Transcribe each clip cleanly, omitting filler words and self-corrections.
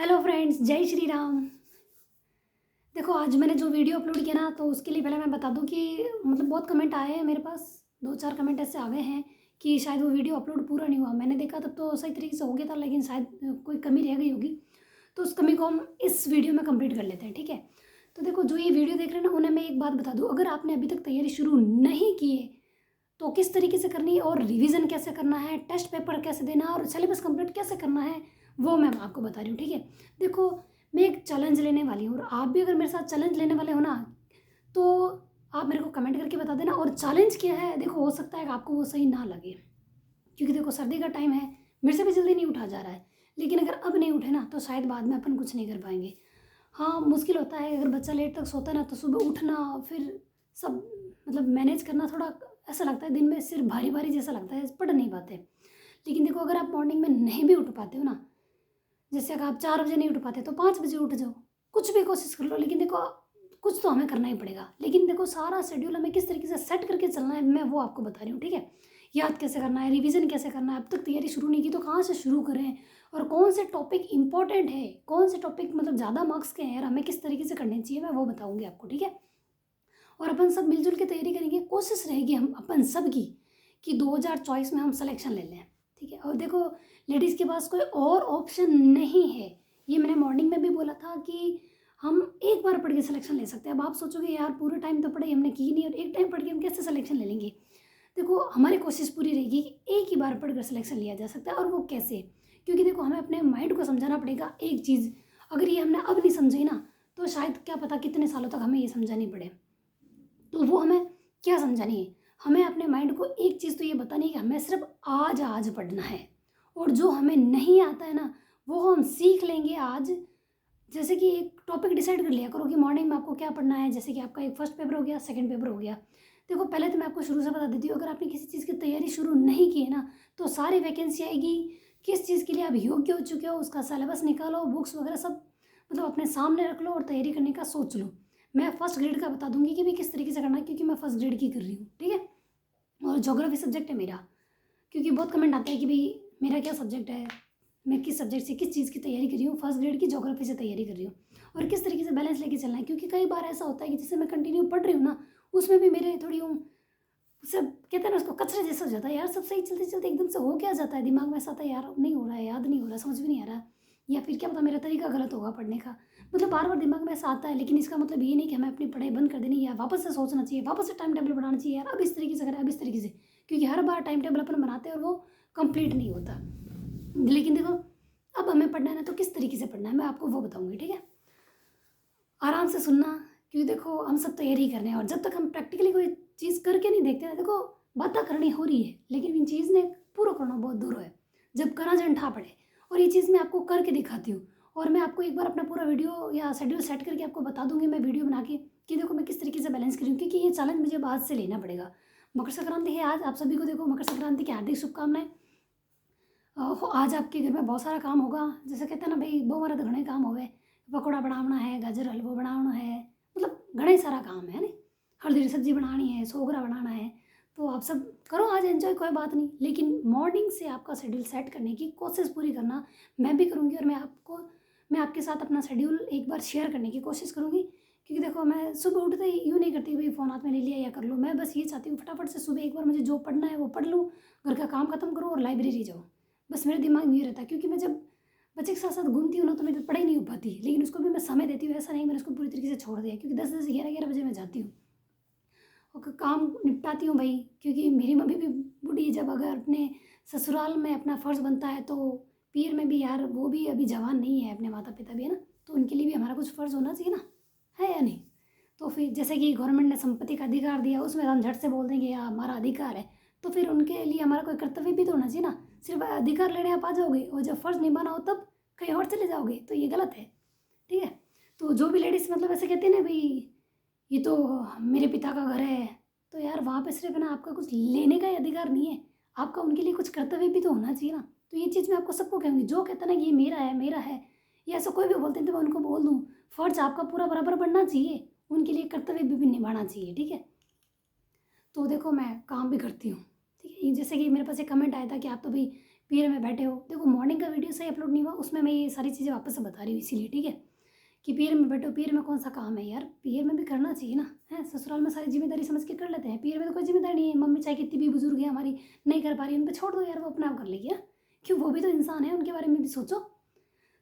Hello friends, जय श्री राम। देखो, आज मैंने जो वीडियो अपलोड किया ना, तो उसके लिए पहले मैं बता दूं कि मतलब बहुत कमेंट आए हैं मेरे पास। 2-4 कमेंट ऐसे आ गए हैं कि शायद वो वीडियो अपलोड पूरा नहीं हुआ। मैंने देखा तब तो सही तरीके से हो गया था, लेकिन शायद कोई कमी रह गई होगी। तो उस कमी को हम इस वीडियो में कंप्लीट कर लेते हैं, ठीक है। तो देखो, जो ये वीडियो देख रहे हैं ना, उन्हें मैं एक बात बता दूँ, अगर आपने अभी तक तैयारी शुरू नहीं की है तो किस तरीके से करनी है और रिवीजन कैसे करना है, टेस्ट पेपर कैसे देना और सिलेबस कंप्लीट कैसे करना है, वो मैं आपको बता रही हूँ, ठीक है। देखो, मैं एक चैलेंज लेने वाली हूँ और आप भी अगर मेरे साथ चैलेंज लेने वाले हो ना, तो आप मेरे को कमेंट करके बता देना। और चैलेंज क्या है, देखो, हो सकता है कि आपको वो सही ना लगे, क्योंकि देखो सर्दी का टाइम है, मेरे से भी जल्दी नहीं उठा जा रहा है। लेकिन अगर अब नहीं उठे ना, तो शायद बाद में अपन कुछ नहीं कर पाएंगे। हाँ, मुश्किल होता है अगर बच्चा लेट तक सोता है ना, तो सुबह उठना, फिर सब मतलब मैनेज करना, थोड़ा ऐसा लगता है दिन में सिर भारी भारी जैसा लगता है, पढ़ नहीं पाते। लेकिन देखो, अगर आप मॉर्निंग में नहीं भी उठ पाते हो ना, जैसे अगर आप 4 बजे नहीं उठ पाते तो 5 बजे उठ जाओ, कुछ भी कोशिश कर लो। लेकिन देखो, कुछ तो हमें करना ही पड़ेगा। लेकिन देखो, सारा शेड्यूल हमें किस तरीके से सेट करके चलना है, मैं वो आपको बता रही हूँ, ठीक है। याद कैसे करना है, रिवीजन कैसे करना है, अब तक तैयारी शुरू नहीं की तो कहाँ से शुरू करें, और कौन से टॉपिक इंपॉर्टेंट है, कौन से टॉपिक मतलब ज़्यादा मार्क्स के हैं और हमें किस तरीके से करने चाहिए, मैं वो बताऊँगी आपको, ठीक है। और अपन सब मिलजुल के तैयारी करेंगे, कोशिश रहेगी हम अपन सब की कि 2024 में हम सिलेक्शन ले लें, ठीक है। और देखो, लेडीज़ के पास कोई और ऑप्शन नहीं है। ये मैंने मॉर्निंग में भी बोला था कि हम एक बार पढ़ के सिलेक्शन ले सकते हैं। अब आप सोचोगे यार, पूरे टाइम तो पढ़ाई हमने की नहीं और एक टाइम पढ़ के हम कैसे सिलेक्शन ले लेंगे। देखो, हमारी कोशिश पूरी रहेगी कि एक ही बार पढ़कर सिलेक्शन लिया जा सकता है। और वो कैसे, क्योंकि देखो, हमें अपने माइंड को समझाना पड़ेगा एक चीज़। अगर ये हमने अब नहीं समझी ना, तो शायद क्या पता कितने सालों तक हमें ये समझानी पड़े। तो वो हमें क्या समझानी है, हमें अपने माइंड को एक चीज़ तो ये बतानी है कि हमें सिर्फ आज आज पढ़ना है, और जो हमें नहीं आता है ना, वो हम सीख लेंगे आज। जैसे कि एक टॉपिक डिसाइड कर लिया करो कि मॉर्निंग में आपको क्या पढ़ना है। जैसे कि आपका एक फर्स्ट पेपर हो गया, सेकंड पेपर हो गया। देखो, पहले तो मैं आपको शुरू से बता देती हूँ, अगर आपने किसी चीज़ की तैयारी शुरू नहीं की है ना, तो सारी वैकेंसी आएगी। किस चीज़ के लिए आप योग्य हो चुके हो, उसका सिलेबस निकालो, बुक्स वगैरह सब मतलब अपने सामने रख लो और तैयारी करने का सोच लो। मैं फर्स्ट ग्रेड का बता दूंगी कि भाई किस तरीके से करना है, क्योंकि मैं फर्स्ट ग्रेड की कर रही हूँ, ठीक है। और जोग्राफी सब्जेक्ट है मेरा, क्योंकि बहुत कमेंट आते हैं कि भाई मेरा क्या सब्जेक्ट है, मैं किस सब्जेक्ट से किस चीज़ की तैयारी कर रही हूँ। फर्स्ट ग्रेड की जोग्राफी से तैयारी कर रही हूँ, और किस तरीके से बैलेंस लेके चलना है। क्योंकि कई बार ऐसा होता है कि जैसे मैं कंटिन्यू पढ़ रही हूँ ना, उसमें भी मेरे थोड़ी सब कहते हैं ना, उसको कचरे जैसा हो जाता है यार। सब सही चलते चलते एकदम से हो क्या जाता है, दिमाग में ऐसा आता है यार नहीं हो रहा है, याद नहीं हो रहा, समझ भी नहीं आ रहा, या फिर क्या पता मेरा तरीका गलत होगा पढ़ने का। मतलब बार बार दिमाग में ऐसा आता है। लेकिन इसका मतलब ये नहीं कि हमें अपनी पढ़ाई बंद कर देनी, या वापस से सोचना चाहिए, वापस से टाइम टेबल बनाना चाहिए यार, अब इस तरीके से करें, अब इस तरीके से। क्योंकि हर बार टाइम टेबल अपन बनाते हैं और वो कंप्लीट नहीं होता। लेकिन देखो, अब हमें पढ़ना है ना, तो किस तरीके से पढ़ना है मैं आपको वो बताऊंगी, ठीक है। आराम से सुनना, क्योंकि देखो हम सब तैयारी कर रहे हैं, और जब तक हम प्रैक्टिकली कोई चीज़ करके नहीं देखते ना, देखो बातें करनी हो रही है लेकिन इन चीज़ ने पूरा करना बहुत दूर है। जब करा जन ठा पड़े, और ये चीज़ मैं आपको करके दिखाती हूँ। और मैं आपको एक बार अपना पूरा वीडियो या शेड्यूल सेट करके आपको बता दूंगी, मैं वीडियो बना के, कि देखो मैं किस तरीके से बैलेंस करूँ, क्योंकि ये चैलेंज मुझे अब आज से लेना पड़ेगा। मकर संक्रांति है आज, आप सभी को देखो मकर संक्रांति की हार्दिक शुभकामनाएं। आज आपके घर में बहुत सारा काम होगा। जैसे कहते हैं ना भाई, बहु मरद घने काम होवे, पकौड़ा बनाना है, गाजर हलवा बनाना है, मतलब घने सारा काम है ना। हल्दी की सब्जी बनानी है, सोगरा बनाना है। तो आप सब करो आज एंजॉय, कोई बात नहीं। लेकिन मॉर्निंग से आपका शेड्यूल सेट करने की कोशिश पूरी करना, मैं भी करूँगी। और मैं आपके साथ अपना शेड्यूल एक बार शेयर करने की कोशिश करूँगी। क्योंकि देखो, मैं सुबह उठते ही यूँ नहीं करती भाई फ़ोन हाथ में ले लिया या कर लो। मैं बस ये चाहती हूँ फटाफट से सुबह एक बार मुझे जो पढ़ना है वो पढ़ लूँ, घर का काम खत्म करूँ और लाइब्रेरी जाऊँ। बस मेरे दिमाग में ये रहता है, क्योंकि मैं जब बच्चे के साथ साथ घूमती हूँ ना, तो मेरी पढ़ाई नहीं हो पाती। लेकिन उसको भी मैं समय देती हूँ, ऐसा नहीं मैंने उसको पूरी तरीके से छोड़ दिया, क्योंकि 10-10 11-11 बजे मैं जाती हूँ और काम निपटाती हूँ भाई। क्योंकि मेरी मम्मी भी बूढ़ी है, जब अगर अपने ससुराल में अपना फ़र्ज़ बनता है, तो पीर में भी यार, वो भी अभी जवान नहीं है, अपने माता पिता भी है ना, तो उनके लिए भी हमारा कुछ फ़र्ज़ होना चाहिए ना, है या नहीं। तो फिर जैसे कि गवर्नमेंट ने संपत्ति का अधिकार दिया, उसमें हम झट से बोल देंगे यार हमारा अधिकार है, तो फिर उनके लिए हमारा कोई कर्तव्य भी तो होना चाहिए ना। सिर्फ अधिकार लेने आप आ जाओगे और जब फ़र्ज़ निभाना हो तब कहीं और चले जाओगे, तो ये गलत है, ठीक है। तो जो भी लेडीज़ मतलब ऐसे कहते हैं ना भाई, ये तो मेरे पिता का घर है, तो यार वहाँ पे सिर्फ है ना आपका कुछ लेने का ही अधिकार नहीं है, आपका उनके लिए कुछ कर्तव्य भी तो होना चाहिए ना। तो ये चीज़ मैं आपको सबको कहूँगी, जो कहता ना कि ये मेरा है मेरा है, या ऐसा कोई भी बोलते हैं तो मैं उनको बोल दूँ, फ़र्ज आपका पूरा बराबर बनना चाहिए, उनके लिए कर्तव्य भी निभाना चाहिए, ठीक है। तो देखो, मैं काम भी करती हूँ, ठीक है। जैसे कि मेरे पास एक कमेंट आया था कि आप तो भाई पीरियड में बैठे हो। देखो मॉर्निंग का वीडियो सही अपलोड नहीं हुआ, उसमें मैं ये सारी चीज़ें वापस से बता रही हूँ इसीलिए, ठीक है। कि पीरियड में बैठो, पीरियड में कौन सा काम है यार, पीरियड में भी करना चाहिए ना, है। ससुराल में सारी जिम्मेदारी समझ के कर लेते हैं, पीरियड में तो कोई जिम्मेदारी नहीं है। मम्मी चाहे कितनी भी बुजुर्ग है हमारी, नहीं कर पा रही, उन पर छोड़ दो यार, वो अपने आप कर लेगी यार। क्यों, वो भी तो इंसान है, उनके बारे में भी सोचो।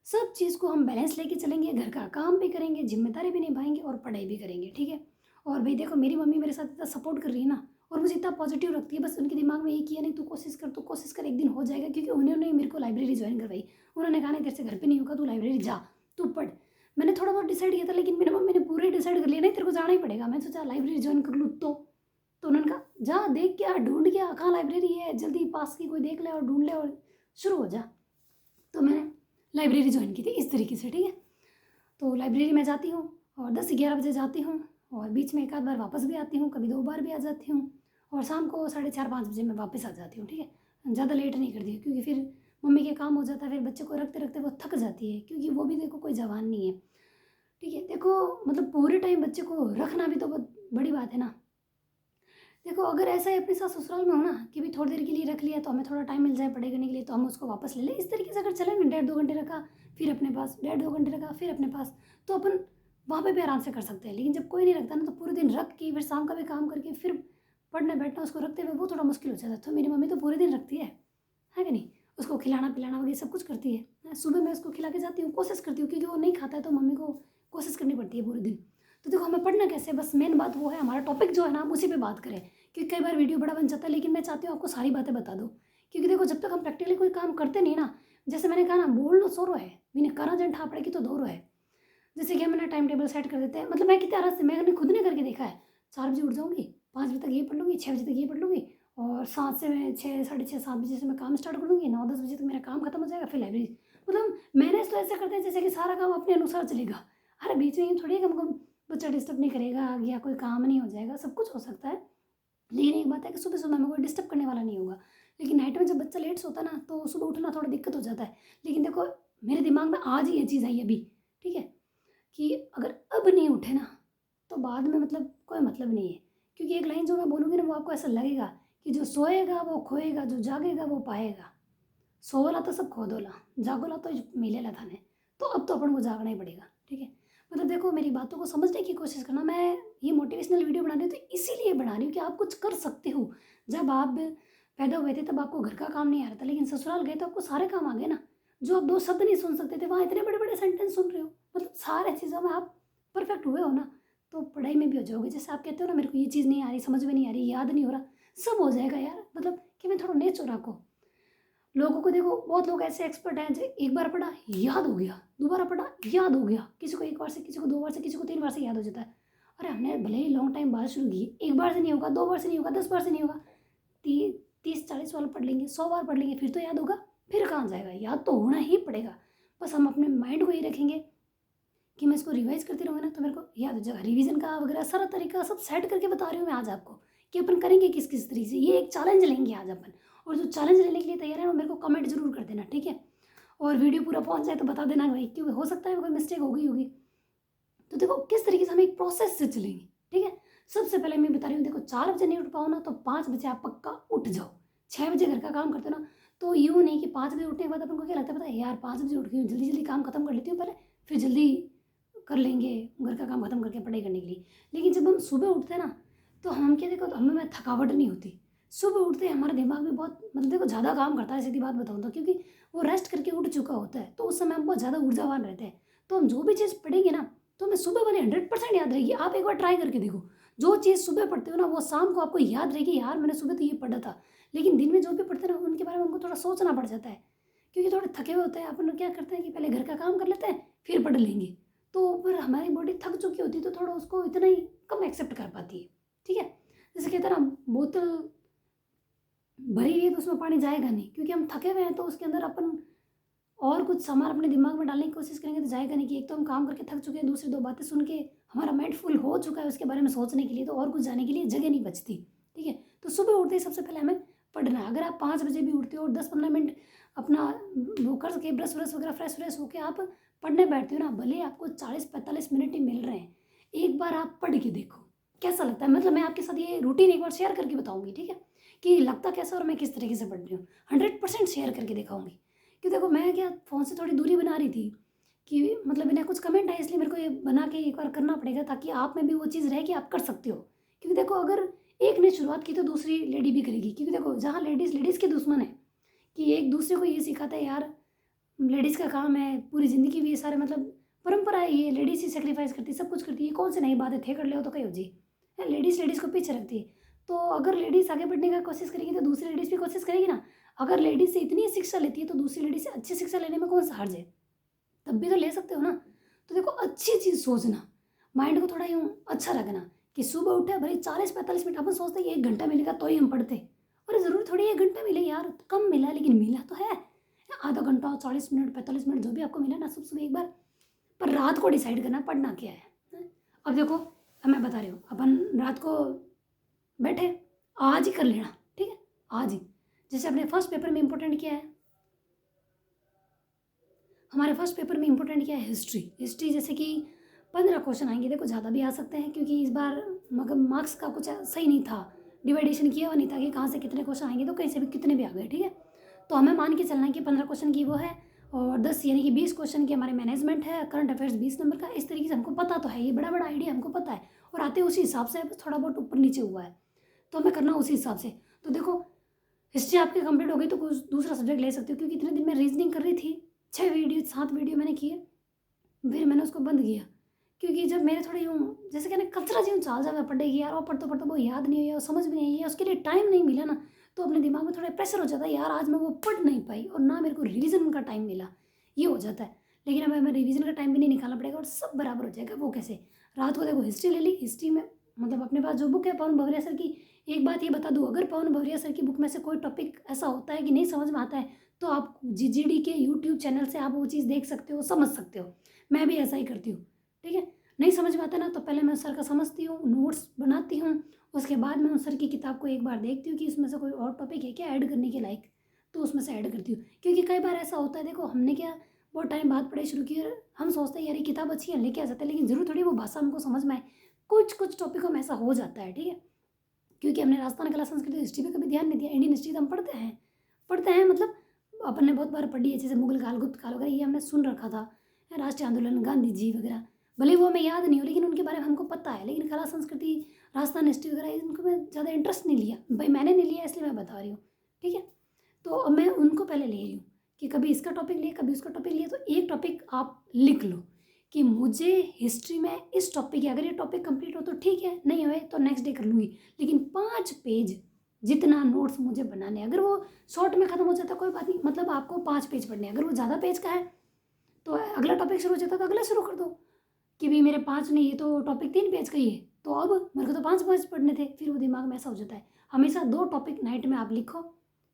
सब चीज़ को हम बैलेंस लेके चलेंगे, घर का काम भी करेंगे, जिम्मेदारी भी निभाएंगे और पढ़ाई भी करेंगे, ठीक है। और भाई देखो मेरी मम्मी मेरे साथ इतना सपोर्ट कर रही है ना, और मुझे इतना पॉजिटिव रखती है, बस उनके दिमाग में ये किया नहीं, तू कोशिश कर, तू कोशिश कर, एक दिन हो जाएगा। क्योंकि उन्होंने मेरे को लाइब्रेरी ज्वाइन करवाई, उन्होंने कहा नहीं तेरे से घर पे नहीं होगा, तू लाइब्रेरी जा, तू पढ़। मैंने थोड़ा बहुत डिसाइड किया था, लेकिन मेरी मम्मी ने पूरे डिसाइड कर लिया, नहीं तेरे को जाना ही पड़ेगा। मैं सोचा लाइब्रेरी ज्वाइन कर लूँ तो उन्होंने कहा जा, देख क्या ढूंढ क्या, कहाँ लाइब्रेरी है, जल्दी पास की कोई देख ले और ढूंढ ले और शुरू हो जा। तो मैंने लाइब्रेरी ज्वाइन की थी इस तरीके से, ठीक है। तो लाइब्रेरी में जाती हूँ और 10 से 11 बजे जाती हूँ, और बीच में एक आध बार वापस भी आती हूँ, कभी 2 बार भी आ जाती हूँ, और शाम को 4:30-5 बजे मैं वापस आ जाती हूँ, ठीक है। ज़्यादा लेट नहीं करती हूँ, क्योंकि फिर मम्मी के काम हो जाता है, फिर बच्चे को रखते रखते वो थक जाती है, क्योंकि वो भी देखो कोई जवान नहीं है, ठीक है। देखो मतलब पूरे टाइम बच्चे को रखना भी तो बहुत बड़ी बात है ना। देखो अगर ऐसा ही अपने साथ ससुराल में हो ना कि भी थोड़ी देर के लिए रख लिया तो हमें थोड़ा टाइम मिल जाए पढ़ाई करने के लिए, तो हम उसको वापस ले लें, इस तरीके से अगर चले ना, 1.5-2 घंटे रखा फिर अपने पास, 1.5-2 घंटे रखा फिर अपने पास, तो अपन वहाँ पे भी आराम से कर सकते हैं। लेकिन जब कोई नहीं रखता ना, तो पूरे दिन रख के फिर शाम का भी काम करके फिर पढ़ने बैठना उसको रखते हुए, वो थोड़ा मुश्किल हो जाता है। तो मेरी मम्मी तो पूरे दिन रखती है कि नहीं, उसको खिलाना पिलाना वगैरह सब कुछ करती है। सुबह मैं उसको खिला के जाती हूँ, कोशिश करती हूँ, क्योंकि वो नहीं खाता है तो मम्मी को कोशिश करनी पड़ती है पूरे दिन। तो देखो हमें पढ़ना कैसे, बस मेन बात वो है, हमारा टॉपिक जो है ना हम उसी पे बात करें, क्योंकि कई बार वीडियो बड़ा बन जाता है, लेकिन मैं चाहती हूँ आपको सारी बातें बता दूँ। क्योंकि देखो जब तक हम प्रैक्टिकली कोई काम करते नहीं ना, जैसे मैंने कहा ना, बोल लो सो रो है, मैंने करा जन ठा पड़ेगी तो दो रो है। जैसे कि हम ना टाइम टेबल सेट कर देते हैं, मतलब मैं कितने आराम से, मैंने खुद ने करके देखा है। 4 बजे उठ जाऊँगी, 5 बजे तक ये पढ़ लूँगी, 6 बजे तक ये पढ़ लूँगी, और 7 से मैं 6, 6:30, 7 बजे से मैं काम स्टार्ट कर दूँगी, 9-10 बजे तक मेरा काम खत्म हो जाएगा, फिर लाइब्रेरी। मतलब मैनेज तो ऐसे करते हैं जैसे कि सारा काम अपने अनुसार चलेगा। अरे बीच में ये थोड़ी है कि हमको बच्चा डिस्टर्ब नहीं करेगा या कोई काम नहीं हो जाएगा, सब कुछ हो सकता है। लेकिन एक बात है कि सुबह सुबह में कोई डिस्टर्ब करने वाला नहीं होगा। लेकिन नाइट में जब बच्चा लेट सोता है ना, तो सुबह उठना थोड़ा दिक्कत हो जाता है। लेकिन देखो मेरे दिमाग में आज ही ये चीज़ आई अभी, ठीक है, कि अगर अब नहीं उठे ना, तो बाद में मतलब कोई मतलब नहीं है। क्योंकि एक लाइन जो मैं बोलूँगी ना, वो आपको ऐसा लगेगा कि जो सोएगा वो खोएगा, जो जागेगा वो पाएगा। सोवला तो सब खो दोला, जागोला तो मिलेला थाने। तो अब तो अपन को जागना ही पड़ेगा, ठीक है। मतलब देखो मेरी बातों को समझने की कोशिश करना। मैं ये मोटिवेशनल वीडियो बना रही हूँ तो इसीलिए बना रही हूँ कि आप कुछ कर सकते हो। जब आप पैदा हुए थे तब आपको घर का काम नहीं आ रहा था, लेकिन ससुराल गए तो आपको सारे काम आ गए ना। जो आप 2 शब्द नहीं सुन सकते थे, वहाँ इतने बड़े बड़े सेंटेंस सुन रहे हो। मतलब सारे चीज़ों में आप परफेक्ट हुए हो ना, तो पढ़ाई में भी हो जाओगे। जैसे आप कहते हो ना, मेरे को ये चीज़ नहीं आ रही, समझ में नहीं आ रही, याद नहीं हो रहा, सब हो जाएगा यार। मतलब कि मैं थोड़ा नेचर रखो लोगों को। देखो बहुत लोग ऐसे एक्सपर्ट हैं जो एक बार पढ़ा याद हो गया, दोबारा पढ़ा याद हो गया, किसी को 1 बार से, किसी को 2 बार से, किसी को 3 बार से याद हो जाता है। अरे हमने भले ही लॉन्ग टाइम बाद शुरू की, 1 बार से नहीं होगा, 2 बार से नहीं होगा, 10 बार से नहीं होगा, 30-40 बार पढ़ लेंगे, 100 बार पढ़ लेंगे, फिर तो याद होगा। फिर कहाँ जाएगा, याद तो होना ही पड़ेगा। बस हम अपने माइंड को ये रखेंगे कि मैं इसको रिवाइज करती रहूँगा ना, तो मेरे को याद हो जाएगा। रिवीजन का वगैरह सारा तरीका सब सेट करके बता रही हूँ मैं आज आपको, कि अपन करेंगे किस किस तरीके से। ये एक चैलेंज लेंगे आज अपन, और जो चैलेंज लेने के लिए तैयार है वो मेरे को कमेंट जरूर कर देना, ठीक है। और वीडियो पूरा पहुंच जाए तो बता देना भाई, क्योंकि हो सकता है कोई मिस्टेक हो गई होगी। तो देखो किस तरीके से हम एक प्रोसेस से चलेंगे, ठीक है। सबसे पहले मैं बता रही हूँ, देखो 4 बजे नहीं उठ पाओ ना, तो 5 बजे आप पक्का उठ जाओ। 6 बजे घर का काम करते हो ना, तो यूँ नहीं कि 5 बजे उठने के बाद अपन को क्या लगता है, पता है यार 5 बजे उठ गई हूँ, जल्दी जल्दी काम खत्म कर लेती हूँ पहले, फिर जल्दी कर लेंगे घर का काम खत्म करके पढ़ाई करने के लिए। लेकिन जब हम सुबह उठते हैं ना, तो हम क्या, देखो तो हमें थकावट नहीं होती। सुबह उठते ही हमारा दिमाग भी बहुत, मतलब देखो ज़्यादा काम करता है, सीधी बात बताऊँ तो, क्योंकि वो रेस्ट करके उठ चुका होता है, तो उस समय हम बहुत ज़्यादा ऊर्जावान रहते हैं। तो हम जो भी चीज़ पढ़ेंगे ना, तो हमें सुबह वाली 100% याद रहेगी। आप एक बार ट्राई करके देखो, जो चीज़ सुबह पढ़ते हो ना, वो शाम को आपको याद रहेगी, यार मैंने सुबह तो ये पढ़ा था। लेकिन दिन में जो भी पढ़ते हैं ना, उनके बारे में हमको थोड़ा सोचना पड़ जाता है, क्योंकि थोड़े थके हुए होते हैं। अपन क्या करते हैं कि पहले घर का काम कर लेते हैं, फिर पढ़ लेंगे। तो फिर हमारी बॉडी थक चुकी होती है, तो थोड़ा उसको इतना ही कम एक्सेप्ट कर पाती है, ठीक है। जैसे कहते हैं ना, बोतल भरी हुई है तो उसमें पानी जाएगा नहीं, क्योंकि हम थके हुए हैं। तो उसके अंदर अपन और कुछ सामान अपने दिमाग में डालने की कोशिश करेंगे तो जाएगा नहीं। कि एक तो हम काम करके थक चुके हैं, दूसरी 2 बातें सुन के हमारा माइंड फुल हो चुका है उसके बारे में सोचने के लिए, तो और कुछ जाने के लिए जगह नहीं बचती, ठीक है। तो सुबह उठते ही सबसे पहले हमें पढ़ना है। अगर आप 5 बजे भी उठते हो और 10-15 मिनट अपना वो कर सके, ब्रश व्रश वगैरह फ्रेश फ्रेश होकर आप पढ़ने बैठते हो ना, भले ही आपको 40-45 मिनट ही मिल रहे हैं, एक बार आप पढ़ के देखो कैसा लगता है। मतलब मैं आपके साथ ये रूटीन एक बार शेयर करके बताऊंगी, ठीक है। कि लगता कैसा और मैं किस तरीके से पढ़ रही हूँ। 100% शेयर करके दिखाऊंगी। क्योंकि देखो मैं क्या फ़ोन से थोड़ी दूरी बना रही थी कि मतलब इन्हें कुछ कमेंट है, इसलिए मेरे को ये बना के एक बार करना पड़ेगा ताकि आप में भी वो चीज़ रहे कि आप कर सकते हो। क्योंकि देखो अगर एक ने शुरुआत की तो दूसरी लेडी भी करेगी। क्योंकि देखो जहाँ लेडीज़ के दुश्मन है कि एक दूसरे को ये सिखाता है यार लेडीज़ का काम है पूरी ज़िंदगी भी ये सारे मतलब परंपरा है, ये लेडीज़ ही सेक्रीफाइस करती है, सब कुछ करती है, कौन से नई बातें थे कर ले तो कहीं हो जी। लेडीज़ को पीछे रखती है। तो अगर लेडीज़ आगे बढ़ने का कोशिश करेगी तो दूसरी लेडीज़ भी कोशिश करेगी ना। अगर लेडीज़ से इतनी शिक्षा लेती है तो दूसरी लेडीज़ से अच्छी शिक्षा लेने में कौन सा हर्ज है, तब भी तो ले सकते हो ना। तो देखो अच्छी चीज़ सोचना, माइंड को थोड़ा यूँ अच्छा रखना कि सुबह उठे भले 40-45 मिनट अपन सोचते हैं कि 1 घंटा मिलेगा तो ही हम पढ़ते, और ज़रूर थोड़ी 1 घंटा मिले यार, कम मिला लेकिन मिला तो है। आधा घंटा 40 मिनट 45 मिनट जो भी आपको मिला ना सुबह सुबह एक बार, पर रात को डिसाइड करना पढ़ना क्या है। अब देखो अब मैं बता रही हूँ अपन रात को बैठे आज ही कर लेना, ठीक है आज ही। जैसे अपने फर्स्ट पेपर में इंपॉर्टेंट क्या है, हमारे फर्स्ट पेपर में इंपॉर्टेंट क्या है, हिस्ट्री जैसे कि 15 क्वेश्चन आएंगे। देखो ज़्यादा भी आ सकते हैं क्योंकि इस बार मगर मार्क्स का कुछ सही नहीं था, डिवाइडेशन किया हुआ नहीं था कि कहाँ से कितने क्वेश्चन आएंगे, तो कहीं से भी कितने भी आ गए, ठीक है। तो हमें मान के चलना है कि 15 क्वेश्चन की वो है और 10 यानी कि 20 क्वेश्चन की हमारे मैनेजमेंट है, करंट अफेयर्स 20 नंबर का। इस तरीके से हमको पता तो है, ये बड़ा बड़ा आइडिया हमको पता है और आते उसी हिसाब से बस थोड़ा बहुत ऊपर नीचे हुआ है, तो हमें करना उसी हिसाब से। तो देखो हिस्ट्री आपकी कंप्लीट हो गई तो कुछ दूसरा सब्जेक्ट ले सकते हो, क्योंकि इतने दिन मैं रीजनिंग कर रही थी, 7 वीडियो मैंने किए, फिर मैंने उसको बंद किया। क्योंकि जब मेरे थोड़े यूँ जैसे कहना कचरा जी चाल जावे पढ़ेगी यार, और पढ़ते पढ़ते वो याद नहीं हुई और समझ में नहीं आई, उसके लिए टाइम नहीं मिला ना, तो अपने दिमाग में थोड़ा प्रेशर हो जाता है यार आज मैं वो पढ़ नहीं पाई और ना मेरे को रिवीजन का टाइम मिला, ये हो जाता है। लेकिन अब हमें रिवीजन का टाइम भी नहीं निकालना पड़ेगा और सब बराबर हो जाएगा। वो कैसे, रात को देखो हिस्ट्री ले ली, हिस्ट्री में मतलब अपने पास जो बुक है पवन भवरिया सर की, एक बात ये बता दूँ, अगर पवन भवरिया सर की बुक में से कोई टॉपिक ऐसा होता है कि नहीं समझ में आता है तो आप जीजीडी के यूट्यूब चैनल से आप वो चीज़ देख सकते हो, समझ सकते हो। मैं भी ऐसा ही करती हूँ, ठीक है। नहीं समझ में आता ना तो पहले मैं सर का समझती हूँ, नोट्स बनाती हूँ, उसके बाद मैं उस सर की किताब को एक बार देखती हूँ कि इसमें से कोई और टॉपिक है क्या ऐड करने के लायक, तो उसमें से ऐड करती हूँ। क्योंकि कई बार ऐसा होता है, देखो हमने क्या बहुत टाइम बाद पढ़ाई शुरू की और हम सोचते हैं यार ये किताब अच्छी है लेके आ जाते हैं, लेकिन जरूर थोड़ी वो भाषा हमको समझ में आए, कुछ कुछ टॉपिकों में ऐसा हो जाता है, ठीक है। क्योंकि हमने राजस्थान कला संस्कृति हिस्ट्री पे कभी ध्यान नहीं दिया, इंडियन हिस्ट्री तो हम पढ़ते हैं मतलब अपन ने बहुत बार पढ़ी है, जैसे मुगल काल गुप्त काल वगैरह ये हमने सुन रखा था, राष्ट्रीय आंदोलन गांधी जी वगैरह, भले वो हमें याद नहीं हो लेकिन उनके बारे में हमको पता है। लेकिन कला संस्कृति राजस्थान हिस्ट्री वगैरह इनको मैं ज़्यादा इंटरेस्ट नहीं लिया, भाई मैंने नहीं लिया इसलिए मैं बता रही हूँ, ठीक है। तो अब मैं उनको पहले ले रही हूँ कि कभी इसका टॉपिक लिया कभी उसका टॉपिक लिया, तो एक टॉपिक आप लिख लो कि मुझे हिस्ट्री में इस टॉपिक है, अगर ये टॉपिक कंप्लीट हो तो ठीक है, नहीं हुए तो नेक्स्ट डे कर लूँगी, लेकिन 5 पेज जितना नोट्स मुझे बनाने, अगर वो शॉर्ट में ख़त्म हो जाता कोई बात नहीं, मतलब आपको 5 पेज पढ़ने, अगर वो ज़्यादा पेज का है तो अगला टॉपिक शुरू हो जाता तो अगला शुरू कर दो कि भाई मेरे 5 नहीं, ये तो टॉपिक 3 पेज का ही है तो अब मेरे को तो 5 पेज पढ़ने थे, फिर वो दिमाग में ऐसा हो जाता है। हमेशा 2 टॉपिक नाइट में आप लिखो,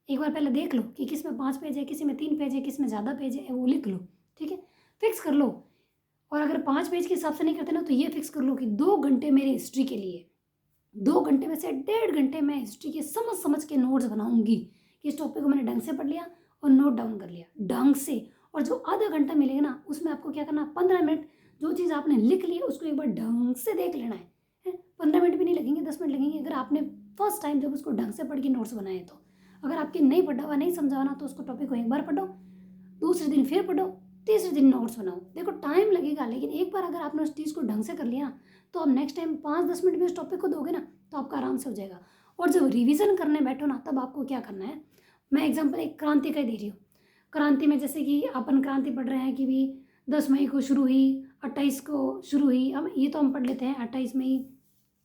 एक बार पहले देख लो कि किस में 5 पेज है, किसी में 3 पेज है, किस में ज़्यादा पेज है, वो लिख लो, ठीक है, फिक्स कर लो। और अगर 5 पेज के हिसाब से नहीं करते ना तो ये फिक्स कर लो कि 2 घंटे मेरे हिस्ट्री के लिए, 2 घंटे में से 1.5 घंटे मैं हिस्ट्री के समझ समझ के नोट्स बनाऊंगी कि इस टॉपिक को मैंने ढंग से पढ़ लिया और नोट डाउन कर लिया ढंग से। और जो आधा घंटा मिलेगा ना उसमें आपको क्या करना, 15 मिनट जो चीज़ आपने लिख ली है उसको एक बार ढंग से देख लेना है। 15 मिनट भी नहीं लगेंगे, 10 मिनट लगेंगे अगर आपने फर्स्ट टाइम जब उसको ढंग से पढ़ के नोट्स बनाए तो। अगर आपके नहीं पढ़ा हुआ नहीं समझा हुआ ना तो उसको टॉपिक को एक बार पढ़ो, दूसरे दिन फिर पढ़ो, तीसरे दिन नोट्स बनाओ। देखो टाइम लगेगा लेकिन एक बार अगर आपने उस चीज़ को ढंग से कर लिया तो आप नेक्स्ट टाइम 5-10 मिनट भी उस टॉपिक को दोगे ना तो आपका आराम से हो जाएगा। और जब रिवीजन करने बैठो ना तब आपको क्या करना है, मैं एग्जांपल एक क्रांति का ही दे रही हूँ। क्रांति में जैसे कि अपन क्रांति पढ़ रहे हैं कि भी 10 मई को शुरू हुई, 28 को शुरू हुई, हम ये तो हम पढ़ लेते हैं, 28 मई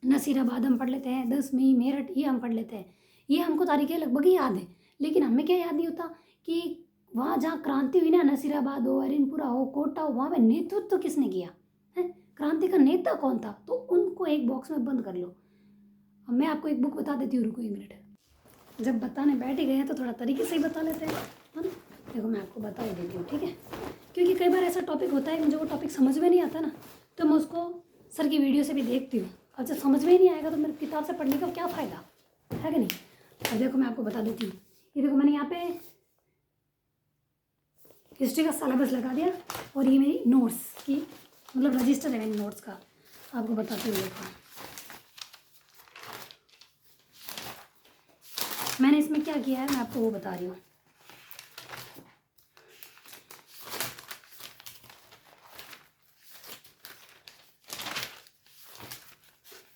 नसीराबाद हम पढ़ लेते हैं, 10 मई मेरठ ये हम पढ़ लेते हैं, ये हमको तारीखें लगभग ही याद है। लेकिन हमें क्या याद नहीं होता कि वहाँ जहाँ क्रांति हुई ना, नसीराबाद हो, अरिनपुरा हो, कोटा हो, वहाँ पे नेतृत्व किसने किया है, क्रांति का नेता कौन था, तो उनको एक बॉक्स में बंद कर लो। अब मैं आपको एक बुक बता देती हूँ, रुको 1 मिनट, जब बताने बैठ ही गए हैं तो थोड़ा तरीके से ही बता लेते हैं, है ना। देखो मैं आपको बता ही देती हूँ, ठीक है, क्योंकि कई बार ऐसा टॉपिक होता है मुझे वो टॉपिक समझ में नहीं आता ना तो मैं उसको सर की वीडियो से भी देखती हूँ, अब जब समझ में ही नहीं आएगा तो मेरे किताब से पढ़ने का क्या फ़ायदा है कि नहीं। अब देखो मैं आपको बता देती हूँ, ये देखो मैंने यहाँ पे हिस्ट्री का सिलेबस लगा दिया और ये मेरी नोट्स की मतलब रजिस्टर है मेरी नोट्स का, आपको बताती हूँ। देखो मैंने इसमें क्या किया है मैं आपको वो बता रही हूँ।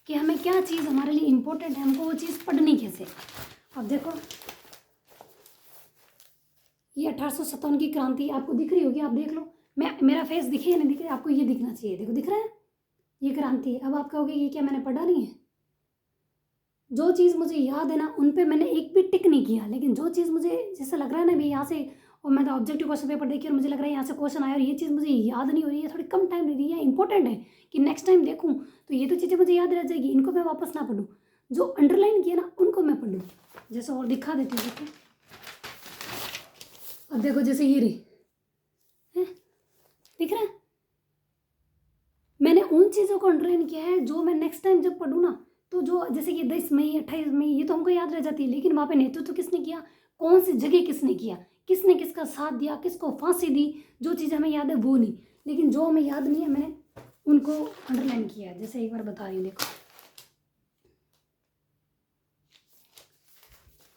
कि हमें क्या चीज़ हमारे लिए इम्पोर्टेंट है, हमको वो चीज़ पढ़नी कैसे। अब देखो ये 1857 की क्रांति आपको दिख रही होगी, आप देख लो। मेरा फेस दिखे या नहीं दिख रहा, आपको ये दिखना चाहिए। देखो दिख रहा है, ये क्रांति है। अब आप कहोगे ये क्या मैंने पढ़ा नहीं है। जो चीज़ मुझे याद है ना उन पे मैंने एक भी टिक नहीं किया, लेकिन जो चीज़ मुझे जैसे लग रहा है ना भी यहाँ से, और मैं तो ऑब्जेक्टिव क्वेश्चन पेपर देखी और मुझे लग रहा है यहाँ से क्वेश्चन आया और ये चीज़ मुझे याद नहीं हो रही है, थोड़ी कम टाइम ले रही है, इंपॉर्टेंट है कि नेक्स्ट टाइम देखूँ तो ये तो चीज़ें मुझे याद रह जाएगी, इनको मैं वापस ना पढ़ूँ। जो अंडरलाइन किया ना उनको मैं पढ़ूँ। जैसे और दिखा देती हूँ, देखो अब देखो जैसे ये रही है, दिख रहा है। मैंने उन चीज़ों को अंडरलाइन किया है जो मैं नेक्स्ट टाइम जब पढ़ूँ ना, तो जो जैसे कि 10 मई 28 मई ये तो हमको याद रह जाती है, लेकिन वहाँ पे नेतृत्व किसने किया, कौन सी जगह किसने किया, किसने किसका साथ दिया, किसको फांसी दी, जो चीज़ हमें याद है वो नहीं, लेकिन जो हमें याद नहीं है मैंने उनको अंडरलाइन किया है। जैसे एक बार बता रही हूँ, देखो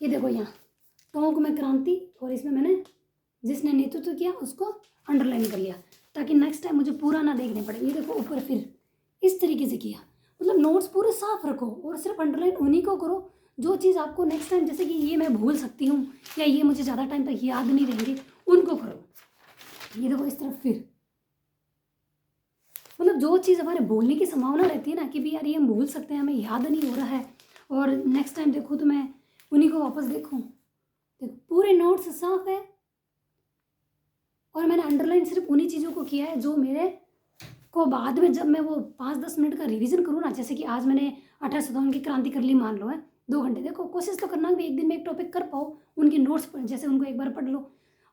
ये देखो यहाँ टोंक में क्रांति, और इसमें मैंने जिसने नेतृत्व किया उसको अंडरलाइन कर लिया ताकि नेक्स्ट टाइम मुझे पूरा ना देखने पड़े। ये देखो ऊपर फिर इस तरीके से किया, मतलब नोट्स पूरे साफ रखो और सिर्फ अंडरलाइन उन्हीं को करो जो चीज़ आपको नेक्स्ट टाइम, जैसे कि ये मैं भूल सकती हूँ या ये मुझे ज़्यादा टाइम तक याद नहीं रहेंगे, उनको करो। ये देखो इस तरफ फिर, मतलब जो चीज़ हमारे भूलने की संभावना रहती है ना कि भी यार ये हम भूल सकते हैं, हमें याद नहीं हो रहा है, और नेक्स्ट टाइम देखूँ तो मैं उन्हीं को वापस देखूँ। देखो पूरे नोट्स साफ है और मैंने अंडरलाइन सिर्फ उन्हीं चीज़ों को किया है जो मेरे को बाद में जब मैं वो 5-10 मिनट का रिवीजन करूँ ना, जैसे कि आज मैंने 1857 की क्रांति कर ली मान लो है 2 घंटे, देखो कोशिश तो करना भी एक दिन में एक टॉपिक कर पाओ, उनके नोट्स पर जैसे उनको एक बार पढ़ लो,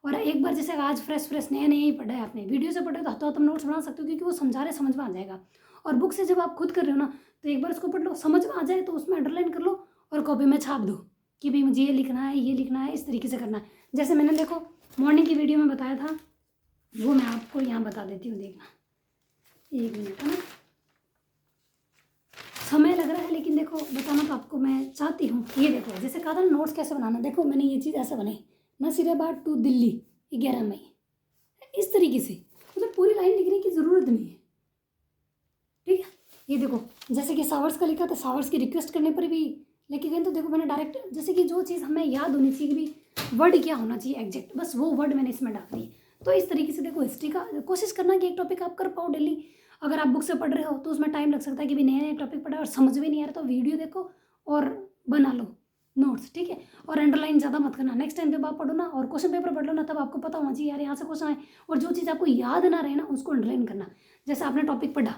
और एक बार जैसे आज फ्रेश नया नया ही पढ़ा है आपने, वीडियो से पढ़े तो हाथों हाथ नोट्स बना सकते हो क्योंकि वो समझा रहे समझ में आ जाएगा। और बुक से जब आप खुद कर रहे हो ना तो एक बार उसको पढ़ लो, समझ में आ जाए तो उसमें अंडरलाइन कर लो और कॉपी में छाप दो कि भाई मुझे ये लिखना है, ये लिखना है, इस तरीके से करना है। जैसे मैंने देखो मॉर्निंग की वीडियो में बताया था, वो मैं आपको यहाँ बता देती हूँ, देखना 1 मिनट है ना, समय लग रहा है लेकिन देखो बताना तो आपको मैं चाहती हूँ। ये देखो जैसे कहा था ना नोट्स कैसे बनाना, देखो मैंने ये चीज़ ऐसे बनाई, नसीराबाद टू दिल्ली 11 मई, इस तरीके से, मतलब पूरी लाइन लिखने की ज़रूरत नहीं है, ठीक है। ये देखो जैसे कि सावर्स का लिखा था, सावर्स की रिक्वेस्ट करने पर भी लेके गए, तो देखो मैंने डायरेक्ट जैसे कि जो चीज़ हमें याद होनी चाहिए कि भी वर्ड क्या होना चाहिए एग्जैक्ट, बस वो वर्ड मैंने इसमें डाल दिए। तो इस तरीके से देखो हिस्ट्री का कोशिश करना कि एक टॉपिक आप कर पाओ डेली। अगर आप बुक से पढ़ रहे हो तो उसमें टाइम लग सकता है कि भी नए नए टॉपिक पढ़ा और समझ में नहीं आ रहा, तो वीडियो देखो और बना लो नोट्स, ठीक है। और अंडरलाइन ज़्यादा मत करना, नेक्स्ट टाइम जब आप पढ़ो ना और क्वेश्चन पेपर पढ़ लो ना तब आपको पता होना चाहिए यार यहाँ से क्वेश्चन आए, और जो चीज़ आपको याद ना रहे ना उसको अंडरलाइन करना। जैसे आपने टॉपिक पढ़ा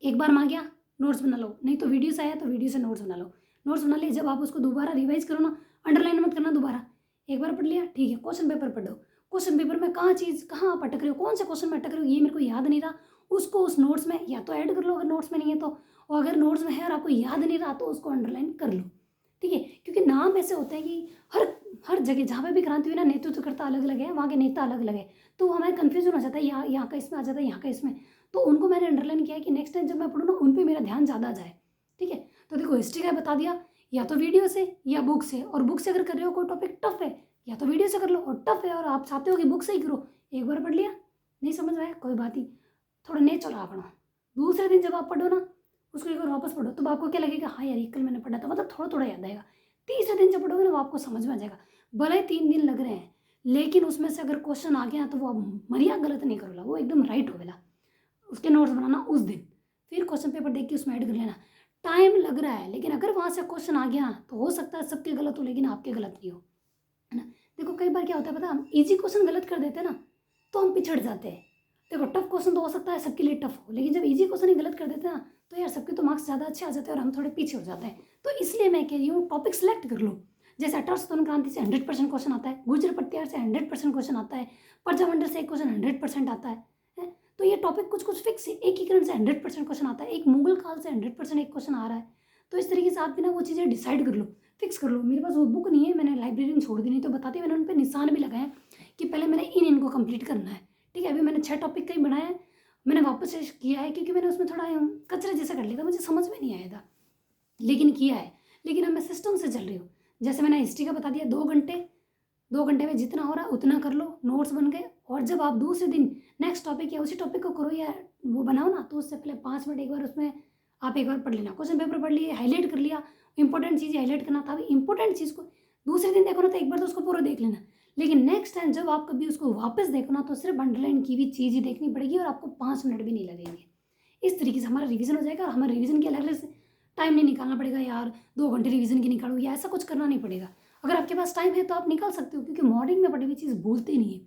एक बार मांग गया नोट्स बना लो, नहीं तो वीडियो से आया तो वीडियो से नोट्स बना लो, नोट्स बना लिए जब आप उसको दोबारा रिवाइज करो ना, अंडरलाइन मत करना दोबारा, एक बार पढ़ लिया ठीक है, क्वेश्चन पेपर पढ़ो, क्वेश्चन पेपर में कहाँ चीज़ कहाँ आप अटक रहे हो, कौन से क्वेश्चन में अटक रहे हो ये मेरे को याद नहीं रहा, उसको उस नोट्स में या तो ऐड कर लो अगर नोट्स में नहीं है तो, और अगर नोट्स में है और आपको याद नहीं रहा तो उसको अंडरलाइन कर लो, ठीक है। क्योंकि नाम ऐसे होते हैं कि हर हर जगह जहाँ पे भी क्रांति हुई ना नेतृत्वकर्ता अलग अलग है, वहाँ के नेता अलग अलग है, तो हमें कन्फ्यूजन हो जाता है, यहाँ का इसमें आ जाता है, यहाँ का इसमें, तो उनको मैंने अंडरलाइन किया है कि नेक्स्ट टाइम जब मैं पढ़ूँ ना उन पर मेरा ध्यान ज़्यादा जाए, ठीक है। तो देखो हिस्ट्री का बता दिया या तो वीडियो से या बुक से, और बुक से अगर कर रहे हो कोई टॉपिक टफ है या तो वीडियो से कर लो, और टफ है और आप चाहते हो कि बुक से ही करो, एक बार पढ़ लिया नहीं समझ में आया कोई बात नहीं, थोड़ा नेचुरल अपना, दूसरे दिन जब आप पढ़ो ना उसको एक बार वापस पढ़ो तो आपको क्या लगेगा, हाँ यार ये कल मैंने पढ़ा था, मतलब थोड़ा थोड़ा याद आएगा। तीसरे दिन जब पढ़ोगे ना वो आपको समझ में आ जाएगा, भले ही 3 दिन लग रहे हैं लेकिन उसमें से अगर क्वेश्चन आ गया तो वो आप मरिया गलत नहीं करोला, वो एकदम राइट होवेला। उसके नोट्स बनाना उस दिन, फिर क्वेश्चन पेपर देख के उसमें ऐड कर लेना। टाइम लग रहा है लेकिन अगर वहाँ से क्वेश्चन आ गया तो हो सकता है सबके गलत हो लेकिन आपके गलत नहीं हो, है ना। देखो कई बार क्या होता है पता, हम इजी क्वेश्चन गलत कर देते हैं ना तो हम पिछड़ जाते हैं। देखो टफ क्वेश्चन तो हो सकता है सबके लिए टफ हो, लेकिन जब इजी क्वेश्चन ही गलत कर देते हैं ना तो यार सबके तो मार्क्स ज़्यादा अच्छे आ जाते हैं और हम थोड़े पीछे हो जाते हैं। तो इसलिए मैं कह रही हूँ टॉपिक सेलेक्ट कर लो, जैसे 1857 क्रांति से 100% क्वेश्चन आता है, गुर्जर पटियार से 100% क्वेश्चन आता है, प्रजामंडल से एक क्वेश्चन 100% आता है। तो ये टॉपिक कुछ कुछ फिक्स है, एकीकरण से 100% क्वेश्चन आता है, एक मुगल काल से 100% एक क्वेश्चन आ रहा है। तो इस तरीके से आप भी ना वो चीज़ें डिसाइड कर लो, फिक्स कर लो। मेरे पास वो बुक नहीं है, मैंने लाइब्रेरी में छोड़ दी, नहीं तो बताते मैंने उन पर निशान भी लगाए कि पहले मैंने इनको कंप्लीट करना है, ठीक है। अभी मैंने 6 टॉपिक का ही बनाया है, मैंने वापस से किया है क्योंकि मैंने उसमें थोड़ा कचरे जैसा कर लिया था, मुझे समझ में नहीं आया था लेकिन किया है, लेकिन अब मैं सिस्टम से चल रही हूँ। जैसे मैंने हिस्ट्री का बता दिया, 2 घंटे में जितना हो रहा है उतना कर लो, नोट्स बन गए। और जब आप दूसरे दिन नेक्स्ट टॉपिक या उसी टॉपिक को करो या वो बनाओ ना, तो उससे पहले 5 मिनट एक बार उसमें आप एक बार पढ़ लेना। क्वेश्चन पेपर पढ़ लिए, हाईलाइट कर लिया, इंपॉर्टेंट चीज़ हाईलाइट करना था। इंपॉर्टेंट चीज़ को दूसरे दिन देखो ना, तो एक बार तो उसको पूरा देख लेना, लेकिन नेक्स्ट टाइम जब आप कभी उसको वापस देखो ना, तो सिर्फ अंडरलाइन की हुई चीज़ ही देखनी पड़ेगी और आपको 5 मिनट भी नहीं लगेंगे। इस तरीके से हमारा रिवीजन हो जाएगा और हमारे रिवीजन के अलग अलग से टाइम नहीं निकालना पड़ेगा यार 2 घंटे रिवीजन की निकालो, या ऐसा कुछ करना नहीं पड़ेगा। अगर आपके पास टाइम है तो आप निकाल सकते हो, क्योंकि मॉर्निंग में पढ़ी हुई चीज़ भूलते नहीं है।